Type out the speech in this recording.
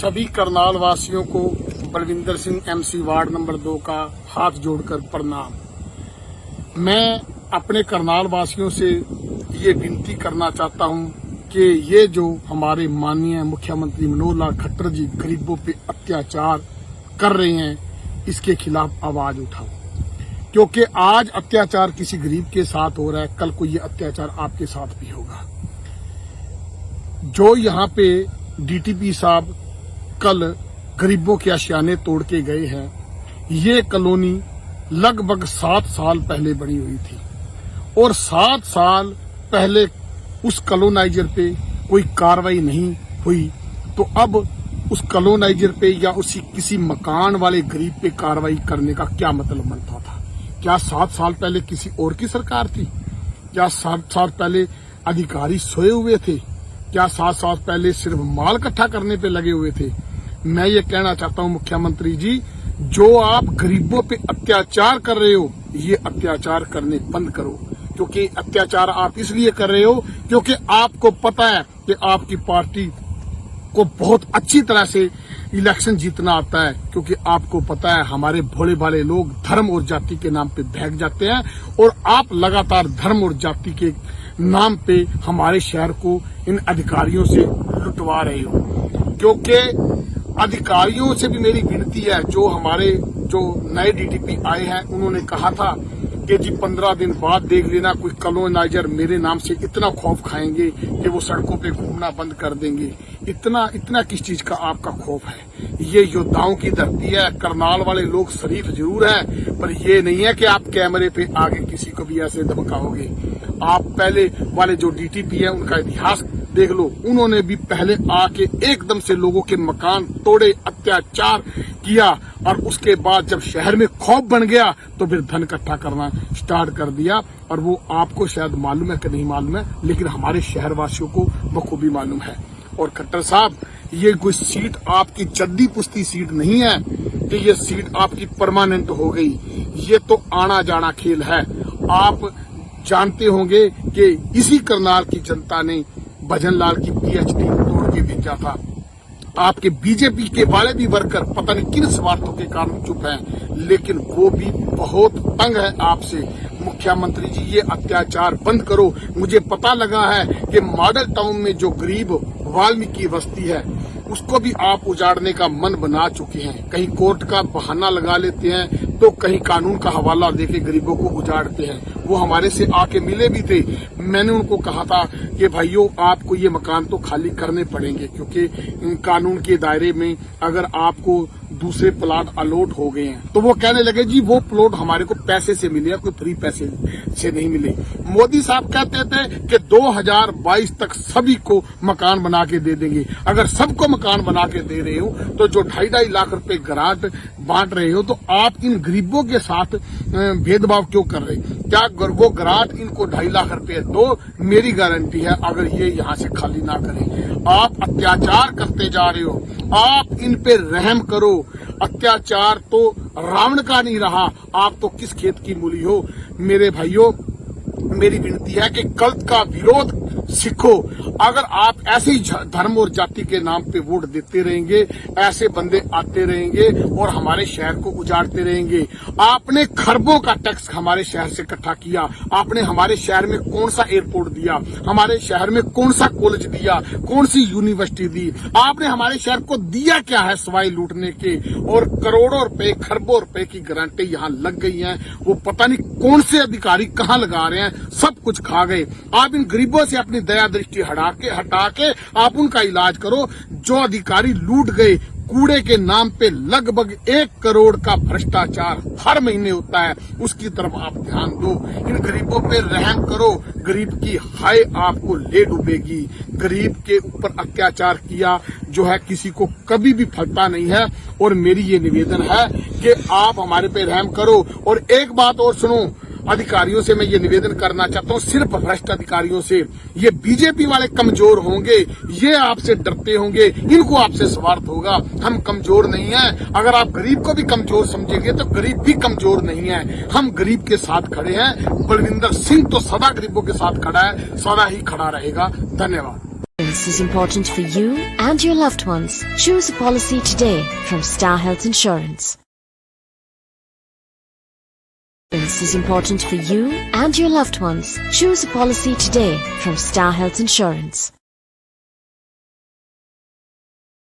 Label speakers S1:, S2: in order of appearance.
S1: सभी करनाल वासियों को Balwinder Singh MC ward number 2 का हाथ जोड़कर प्रणाम। मैं अपने करनाल वासियों से ये विनती करना चाहता हूं कि ये जो हमारे माननीय मुख्यमंत्री मनोहर लाल खट्टर जी गरीबों पे अत्याचार कर रहे हैं, इसके खिलाफ आवाज उठाओ, क्योंकि आज अत्याचार किसी गरीब के साथ हो रहा है, कल को ये अत्याचार आपके साथ भी होगा। जो यहाँ पे डीटीपी साहब कल गरीबों के आशियाने तोड़ के गए हैं, ये कॉलोनी लगभग 7 साल पहले बनी हुई थी और 7 साल पहले उस कॉलोनाइजर पे कोई कार्रवाई नहीं हुई, तो अब उस कॉलोनाइजर पे या उसी किसी मकान वाले गरीब पे कार्रवाई करने का क्या मतलब बनता था? क्या 7 साल पहले किसी और की सरकार थी? क्या 7 साल पहले अधिकारी सोए हुए थे? क्या 7 साल पहले सिर्फ माल इकट्ठा करने पे लगे हुए थे? मैं ये कहना चाहता हूं मुख्यमंत्री जी, जो आप गरीबों पे अत्याचार कर रहे हो, ये अत्याचार करने बंद करो, क्योंकि अत्याचार आप इसलिए कर रहे हो क्योंकि आपको पता है कि आपकी पार्टी को बहुत अच्छी तरह से इलेक्शन जीतना आता है, क्योंकि आपको पता है हमारे भोले भाले लोग धर्म और जाति के नाम पे भाग जाते हैं और आप लगातार धर्म और जाति के नाम पे हमारे शहर को इन अधिकारियों से लुटवा रहे हो। क्योंकि अधिकारियों से भी मेरी विनती है, जो नए डीटीपी आए हैं, उन्होंने कहा था कि जी 15 दिन बाद देख लेना, कोई कॉलोनाइजर मेरे नाम से इतना खौफ खाएंगे कि वो सड़कों पे घूमना बंद कर देंगे। इतना किस चीज का आपका खौफ है? ये योद्धाओं की धरती है। करनाल वाले लोग शरीफ जरूर हैं, पर ये नहीं है कि आप कैमरे पे आगे किसी को भी ऐसे धमकाओगे। आप पहले वाले जो डीटीपी है उनका इतिहास देख लो, उन्होंने भी पहले आके एकदम से लोगों के मकान तोड़े, अत्याचार किया, और उसके बाद जब शहर में खौफ बन गया तो फिर धन इकट्ठा करना स्टार्ट कर दिया। और वो आपको शायद मालूम है कि नहीं मालूम है, लेकिन हमारे शहर वासियों को बखूबी मालूम है। और खट्टर साहब, ये कोई सीट आपकी जद्दी पुश्ती सीट नहीं है कि ये सीट आपकी परमानेंट हो गई। ये तो आना जाना खेल है। आप जानते होंगे कि इसी करनाल की जनता ने भजन लाल की पीएचडी तोड़ के भेजा था। आपके बीजेपी के वाले भी वर्कर पता नहीं किन स्वार्थों के कारण चुप हैं, लेकिन वो भी बहुत तंग है आपसे। मुख्यमंत्री जी, ये अत्याचार बंद करो। मुझे पता लगा है कि मॉडल टाउन में जो गरीब वाल्मीकि बस्ती है, उसको भी आप उजाड़ने का मन बना चुके हैं। कहीं कोर्ट का बहाना लगा लेते हैं तो कहीं कानून का हवाला देके गरीबों को उजाड़ते हैं। वो हमारे से आके मिले भी थे। मैंने उनको कहा था कि भाइयों, आपको ये मकान तो खाली करने पड़ेंगे, क्योंकि कानून के दायरे में अगर आपको दूसरे प्लाट अलॉट हो गए हैं। तो वो कहने लगे जी वो प्लॉट हमारे को पैसे से मिले, कोई फ्री पैसे से नहीं मिले। मोदी साहब कहते थे कि 2022 तक सभी को मकान बना के दे देंगे। अगर सबको मकान बना के दे रहे हो तो जो 2.5 लाख रुपए ग्रांट बांट रहे हो, तो आप इन गरीबों के साथ भेदभाव क्यों कर रहे? क्या वो ग्रांट इनको 2.5 लाख रुपए दो, मेरी गारंटी है अगर ये यहाँ से खाली ना करें। आप अत्याचार करते जा रहे हो, आप इन पे रहम करो। अत्याचार तो रावण का नहीं रहा, आप तो किस खेत की मूली हो? मेरे भाइयों, मेरी विनती है कि गलत का विरोध सीखो। अगर आप ऐसे ही धर्म और जाति के नाम पे वोट देते रहेंगे, ऐसे बंदे आते रहेंगे और हमारे शहर को उजाड़ते रहेंगे। आपने खरबों का टैक्स हमारे शहर से इकट्ठा किया। आपने हमारे शहर में कौन सा एयरपोर्ट दिया? हमारे शहर में कौन सा कॉलेज दिया? कौन सी यूनिवर्सिटी दी? आपने हमारे शहर को दिया क्या है सवाई लूटने के? और करोड़ों रुपए, खरबों रुपए की गारंटी यहाँ लग गई हैं। वो पता नहीं कौन से अधिकारी कहाँ लगा रहे हैं, सब कुछ खा गए। आप इन गरीबों से अपनी दया दृष्टि हटा के आप उनका इलाज करो। जो अधिकारी लूट गए, कूड़े के नाम पे लगभग 1 करोड़ का भ्रष्टाचार हर महीने होता है, उसकी तरफ आप ध्यान दो। इन गरीबों पे रहम करो। गरीब की हाय आपको ले डूबेगी। गरीब के ऊपर अत्याचार किया जो है किसी को कभी भी फलता नहीं है। और मेरी ये निवेदन है कि आप हमारे पे रहम करो। और एक बात और सुनो, अधिकारियों से मैं ये निवेदन करना चाहता हूँ, सिर्फ भ्रष्ट अधिकारियों से। ये बीजेपी वाले कमजोर होंगे, ये आपसे डरते होंगे, इनको आपसे स्वार्थ होगा। हम कमजोर नहीं हैं। अगर आप गरीब को भी कमजोर समझेंगे तो गरीब भी कमजोर नहीं है। हम गरीब के साथ खड़े हैं। बलविंदर सिंह तो सदा गरीबों के साथ खड़ा है, सदा ही खड़ा रहेगा। धन्यवाद।
S2: Insurance is important for you and your loved ones. Choose a policy today from Star Health Insurance. Insurance is important for you and your loved ones. Choose a policy today from Star Health Insurance.